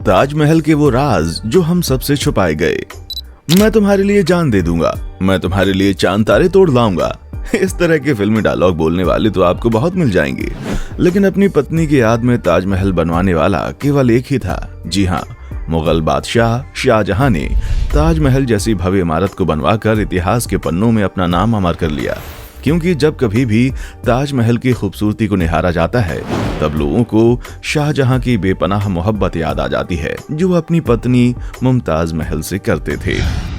ताजमहल के वो राज जो हम सबसे छुपाए गए। मैं तुम्हारे लिए जान दे दूंगा, मैं तुम्हारे लिए चांद तारे तोड़ लाऊंगा। इस तरह के फिल्मी डायलॉग बोलने वाले तो आपको बहुत मिल जाएंगे, लेकिन अपनी पत्नी की याद में ताजमहल बनवाने वाला केवल एक ही था। जी हाँ, मुगल बादशाह शाहजहां ने ताजमहल जैसी भव्य इमारत को बनवाकर इतिहास के पन्नों में अपना नाम अमर कर लिया। क्योंकि जब कभी भी ताजमहल की खूबसूरती को निहारा जाता है, तब लोगों को शाहजहां की बेपनाह मोहब्बत याद आ जाती है जो वो अपनी पत्नी मुमताज महल से करते थे।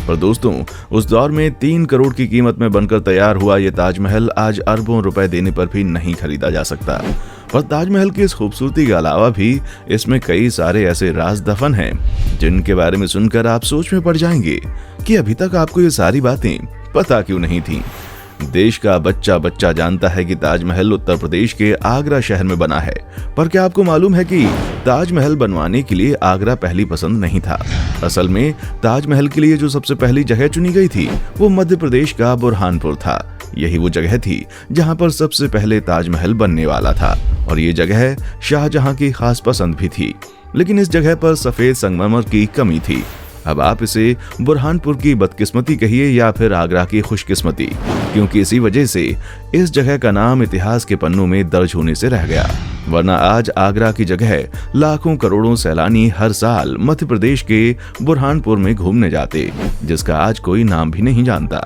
पर दोस्तों, उस दौर में 3 करोड़ की कीमत में बनकर तैयार हुआ ये ताजमहल आज अरबों रुपए देने पर भी नहीं खरीदा जा सकता। पर ताजमहल की इस खूबसूरती के अलावा भी इसमें कई सारे ऐसे राज दफन हैं जिनके बारे में सुनकर आप सोच में पड़ जाएंगे कि अभी तक आपको ये सारी बातें पता क्यों नहीं थी। देश का बच्चा बच्चा जानता है कि ताजमहल उत्तर प्रदेश के आगरा शहर में बना है, पर क्या आपको मालूम है कि ताजमहल बनवाने के लिए आगरा पहली पसंद नहीं था। असल में ताजमहल के लिए जो सबसे पहली जगह चुनी गई थी वो मध्य प्रदेश का बुरहानपुर था। यही वो जगह थी जहां पर सबसे पहले ताजमहल बनने वाला था, और ये जगह शाहजहां की खास पसंद भी थी। लेकिन इस जगह पर सफेद संगमरमर की कमी थी। अब आप इसे बुरहानपुर की बदकिस्मती कहिए या फिर आगरा की खुशकिस्मती, क्योंकि इसी वजह से इस जगह का नाम इतिहास के पन्नों में दर्ज होने से रह गया। वरना आज आगरा की जगह लाखों करोड़ों सैलानी हर साल मध्य प्रदेश के बुरहानपुर में घूमने जाते, जिसका आज कोई नाम भी नहीं जानता।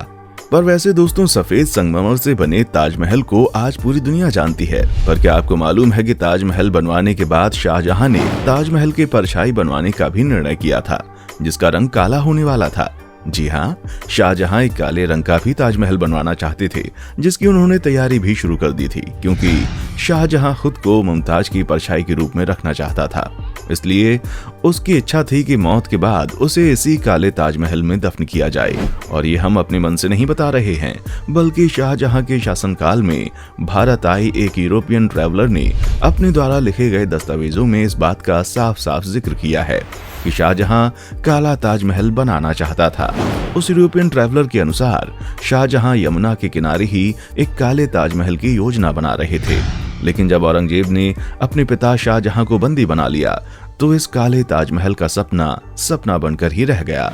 पर वैसे दोस्तों, सफेद संगमरमर से बने ताजमहल को आज पूरी दुनिया जानती है। पर क्या आपको मालूम है कि ताजमहल बनवाने के बाद शाहजहां ने ताजमहल के परछाई बनवाने का भी निर्णय किया था, जिसका रंग काला होने वाला था। जी हाँ, शाहजहां एक काले रंग का भी ताजमहल बनवाना चाहते थे, जिसकी उन्होंने तैयारी भी शुरू कर दी थी, क्योंकि शाहजहां खुद को मुमताज की परछाई के रूप में रखना चाहता था। इसलिए उसकी इच्छा थी कि मौत के बाद उसे इसी काले ताजमहल में दफन किया जाए। और ये हम अपने मन से नहीं बता रहे हैं, बल्कि शाहजहां के शासनकाल में भारत आए एक यूरोपियन ट्रैवलर ने अपने द्वारा लिखे गए दस्तावेजों में इस बात का साफ साफ जिक्र किया है कि शाहजहां काला ताजमहल बनाना चाहता था। उस यूरोपियन ट्रैवलर के अनुसार शाहजहां यमुना के किनारे ही एक काले ताजमहल की योजना बना रहे थे। लेकिन जब औरंगजेब ने अपने पिता शाहजहां को बंदी बना लिया, तो इस काले ताजमहल का सपना बनकर ही रह गया।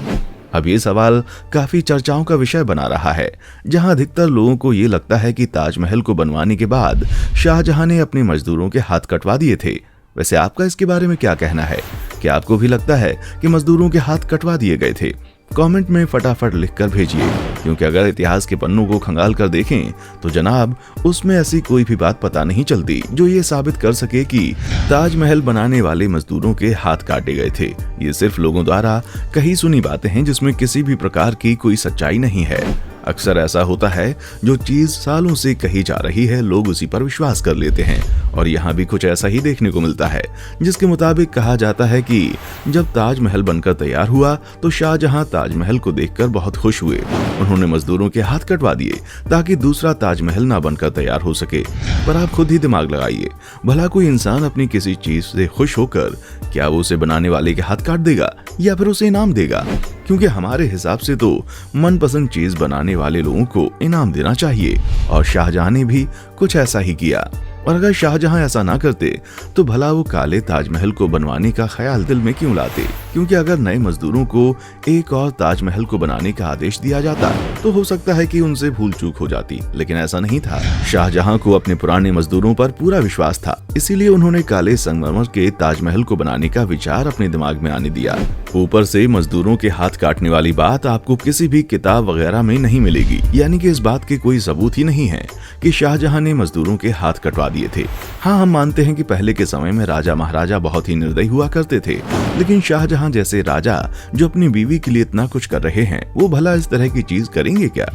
अब ये सवाल काफी चर्चाओं का विषय बना रहा है, जहां अधिकतर लोगों को ये लगता है कि ताजमहल को बनवाने के बाद शाहजहां ने अपने मजदूरों के हाथ कटवा दिए थे। वैसे आपका इसके बारे में क्या कहना है? क्या आपको भी लगता है कि मजदूरों के हाथ कटवा दिए गए थे? कमेंट में फटाफट लिखकर भेजिए, क्योंकि अगर इतिहास के पन्नों को खंगाल कर देखें तो जनाब उसमें ऐसी कोई भी बात पता नहीं चलती जो ये साबित कर सके कि ताजमहल बनाने वाले मजदूरों के हाथ काटे गए थे। ये सिर्फ लोगों द्वारा कही सुनी बातें हैं, जिसमें किसी भी प्रकार की कोई सच्चाई नहीं है। अक्सर ऐसा होता है, जो चीज सालों से कही जा रही है लोग उसी पर विश्वास कर लेते हैं। और यहाँ भी कुछ ऐसा ही देखने को मिलता है, जिसके मुताबिक कहा जाता है कि जब ताजमहल बनकर तैयार हुआ तो शाहजहां ताजमहल को देखकर बहुत खुश हुए। उन्होंने मजदूरों के हाथ कटवा दिए ताकि दूसरा ताजमहल ना बनकर तैयार हो सके। पर आप खुद ही दिमाग लगाइए, भला कोई इंसान अपनी किसी चीज से खुश होकर क्या वो उसे बनाने वाले के हाथ काट देगा या फिर उसे इनाम देगा? क्योंकि हमारे हिसाब से तो मनपसंद चीज बनाने वाले लोगों को इनाम देना चाहिए, और शाहजहां ने भी कुछ ऐसा ही किया। और अगर शाहजहां ऐसा ना करते तो भला वो काले ताजमहल को बनवाने का ख्याल दिल में क्यों लाते? क्योंकि अगर नए मजदूरों को एक और ताजमहल को बनाने का आदेश दिया जाता तो हो सकता है कि उनसे भूल चूक हो जाती, लेकिन ऐसा नहीं था। शाहजहां को अपने पुराने मजदूरों पर पूरा विश्वास था, इसीलिए उन्होंने काले संगमरमर के ताजमहल को बनाने का विचार अपने दिमाग में आने दिया। ऊपर से मजदूरों के हाथ काटने वाली बात आपको किसी भी किताब वगैरह में नहीं मिलेगी, यानी कि इस बात के कोई सबूत ही नहीं है कि शाहजहां ने मजदूरों के हाथ कटवा दिए थे। हाँ, हम मानते हैं कि पहले के समय में राजा महाराजा बहुत ही निर्दयी हुआ करते थे, लेकिन शाहजहां जैसे राजा जो अपनी बीवी के लिए इतना कुछ कर रहे हैं, वो भला इस तरह की चीज करेंगे क्या?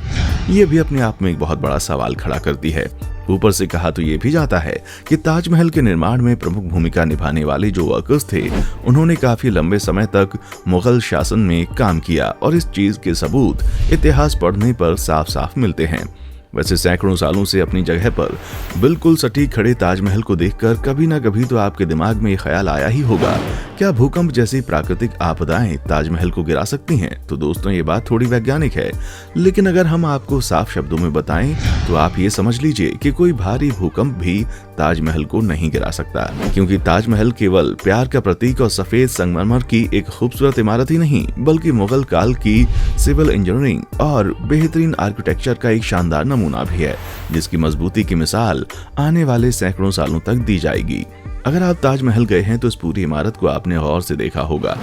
ये भी अपने आप में एक बहुत बड़ा सवाल खड़ा करती है। ऊपर से कहा तो ये भी जाता है कि ताजमहल के निर्माण में प्रमुख भूमिका निभाने वाले जो वर्कर्स थे, उन्होंने काफी लंबे समय तक मुगल शासन में काम किया, और इस चीज के सबूत इतिहास पढ़ने पर साफ साफ मिलते हैं। वैसे सैकड़ों सालों से अपनी जगह पर बिल्कुल सटीक खड़े ताजमहल को देखकर कभी ना कभी तो आपके दिमाग में ये ख्याल आया ही होगा, क्या भूकंप जैसी प्राकृतिक आपदाएं ताजमहल को गिरा सकती हैं? तो दोस्तों, ये बात थोड़ी वैज्ञानिक है, लेकिन अगर हम आपको साफ शब्दों में बताएं तो आप ये समझ लीजिए कि कोई भारी भूकंप भी ताजमहल को नहीं गिरा सकता, क्योंकि ताजमहल केवल प्यार का प्रतीक और सफेद संगमरमर की एक खूबसूरत इमारत ही नहीं, बल्कि मुगल काल की सिविल इंजीनियरिंग और बेहतरीन आर्किटेक्चर का एक शानदार नमूना भी है, जिसकी मजबूती की मिसाल आने वाले सैकड़ों सालों तक दी जाएगी। अगर आप ताजमहल गए हैं तो इस पूरी इमारत को आपने गौर से देखा होगा,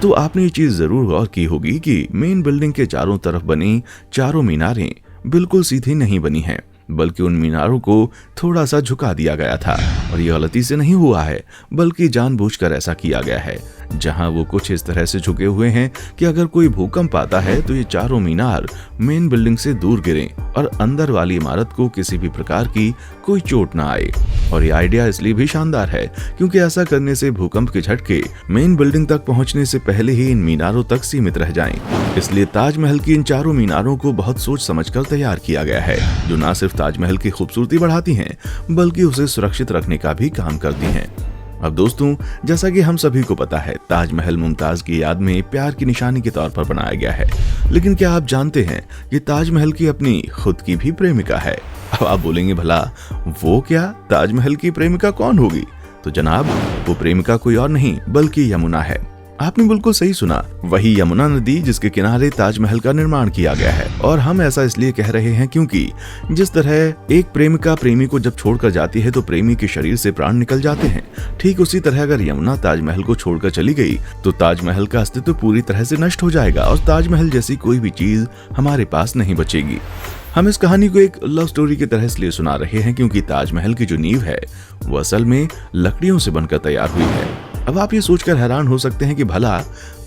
तो आपने ये चीज जरूर गौर की होगी कि मेन बिल्डिंग के चारों तरफ बनी चारों मीनारें बिल्कुल सीधी नहीं बनी हैं, बल्कि उन मीनारों को थोड़ा सा झुका दिया गया था। और ये गलती से नहीं हुआ है, बल्कि जानबूझकर ऐसा किया गया है। जहां वो कुछ इस तरह से झुके हुए हैं कि अगर कोई भूकंप आता है तो ये चारों मीनार मेन बिल्डिंग से दूर गिरें और अंदर वाली इमारत को किसी भी प्रकार की कोई चोट ना आए। और ये आइडिया इसलिए भी शानदार है क्योंकि ऐसा करने से भूकंप के झटके मेन बिल्डिंग तक पहुंचने से पहले ही इन मीनारों तक सीमित रह जाएं। इसलिए ताजमहल की इन चारों मीनारों को बहुत सोच समझकर तैयार किया गया है, जो न सिर्फ ताजमहल की खूबसूरती बढ़ाती हैं, बल्कि उसे सुरक्षित रखने का भी काम करती हैं। अब दोस्तों, जैसा कि हम सभी को पता है, ताजमहल मुमताज की याद में प्यार की निशानी के तौर पर बनाया गया है। लेकिन क्या आप जानते हैं कि ताजमहल की अपनी खुद की भी प्रेमिका है? अब आप बोलेंगे, भला वो क्या? ताजमहल की प्रेमिका कौन होगी? तो जनाब, वो प्रेमिका कोई और नहीं बल्कि यमुना है। आपने बिल्कुल सही सुना, वही यमुना नदी जिसके किनारे ताजमहल का निर्माण किया गया है। और हम ऐसा इसलिए कह रहे हैं क्योंकि जिस तरह एक प्रेमिका प्रेमी को जब छोड़कर जाती है तो प्रेमी के शरीर से प्राण निकल जाते हैं, ठीक उसी तरह अगर यमुना ताजमहल को छोड़कर चली गई तो ताजमहल का अस्तित्व पूरी तरह से नष्ट हो जाएगा और ताजमहल जैसी कोई भी चीज हमारे पास नहीं बचेगी। हम इस कहानी को एक लव स्टोरी की तरह इसलिए सुना रहे हैं क्योंकि ताजमहल की जो नींव है वो असल में लकड़ियों से बनकर तैयार हुई है। अब आप ये सोचकर हैरान हो सकते हैं कि भला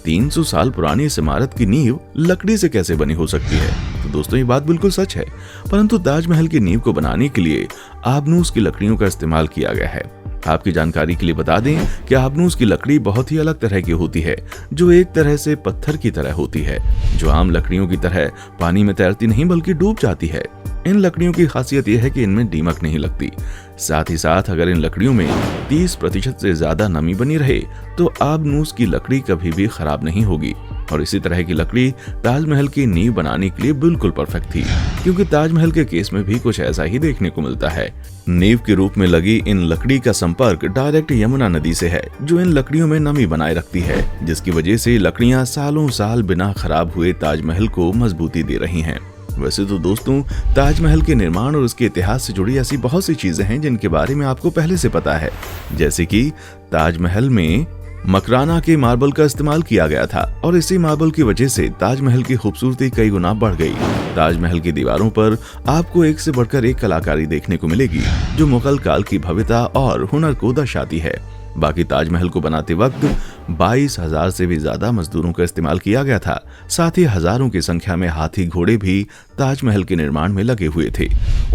300 साल पुरानी इस इमारत की नींव लकड़ी से कैसे बनी हो सकती है? तो दोस्तों, ये बात बिल्कुल सच है, परंतु ताजमहल की नींव को बनाने के लिए आबनूस की लकड़ियों का इस्तेमाल किया गया है। आपकी जानकारी के लिए बता दें कि आबनूस की लकड़ी बहुत ही अलग तरह की होती है, जो एक तरह से पत्थर की तरह होती है, जो आम लकड़ियों की तरह पानी में तैरती नहीं बल्कि डूब जाती है। इन लकड़ियों की खासियत यह है कि इनमें दीमक नहीं लगती। साथ ही साथ अगर इन लकड़ियों में 30% से ज्यादा नमी बनी रहे तो आबनूस की लकड़ी कभी भी खराब नहीं होगी। और इसी तरह की लकड़ी ताजमहल की नींव बनाने के लिए बिल्कुल परफेक्ट थी, क्योंकि ताजमहल के केस में भी कुछ ऐसा ही देखने को मिलता है। नींव के रूप में लगी इन लकड़ी का संपर्क डायरेक्ट यमुना नदी से है, जो इन लकड़ियों में नमी बनाए रखती है, जिसकी वजह से लकड़ियां सालों साल बिना खराब हुए ताजमहल को मजबूती दे रही हैं। वैसे तो दोस्तों, ताजमहल के निर्माण और उसके इतिहास से जुड़ी ऐसी बहुत सी चीजें हैं जिनके बारे में आपको पहले से पता है, जैसे कि ताजमहल में मकराना के मार्बल का इस्तेमाल किया गया था और इसी मार्बल की वजह से ताजमहल की खूबसूरती कई गुना बढ़ गई। ताजमहल की दीवारों पर आपको एक से बढ़कर एक कलाकारी देखने को मिलेगी, जो मुगल काल की भव्यता और हुनर को दर्शाती है। बाकी ताजमहल को बनाते वक्त 22,000 से भी ज्यादा मजदूरों का इस्तेमाल किया गया था। साथ ही हजारों की संख्या में हाथी घोड़े भी ताजमहल के निर्माण में लगे हुए थे।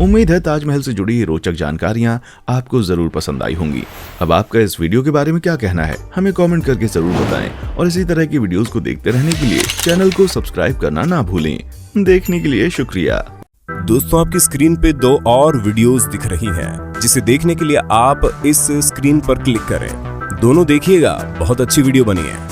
उम्मीद है ताजमहल से जुड़ी रोचक जानकारियां आपको जरूर पसंद आई होंगी। अब आपका इस वीडियो के बारे में क्या कहना है, हमें कमेंट करके जरूर बताएं और इसी तरह की वीडियोस को देखते रहने के लिए चैनल को सब्सक्राइब करना ना भूलें। देखने के लिए शुक्रिया। दोस्तों, आपकी स्क्रीन पे 2 और वीडियोस दिख रही हैं, जिसे देखने के लिए आप इस स्क्रीन पर क्लिक करें। दोनों देखिएगा, बहुत अच्छी वीडियो बनी है।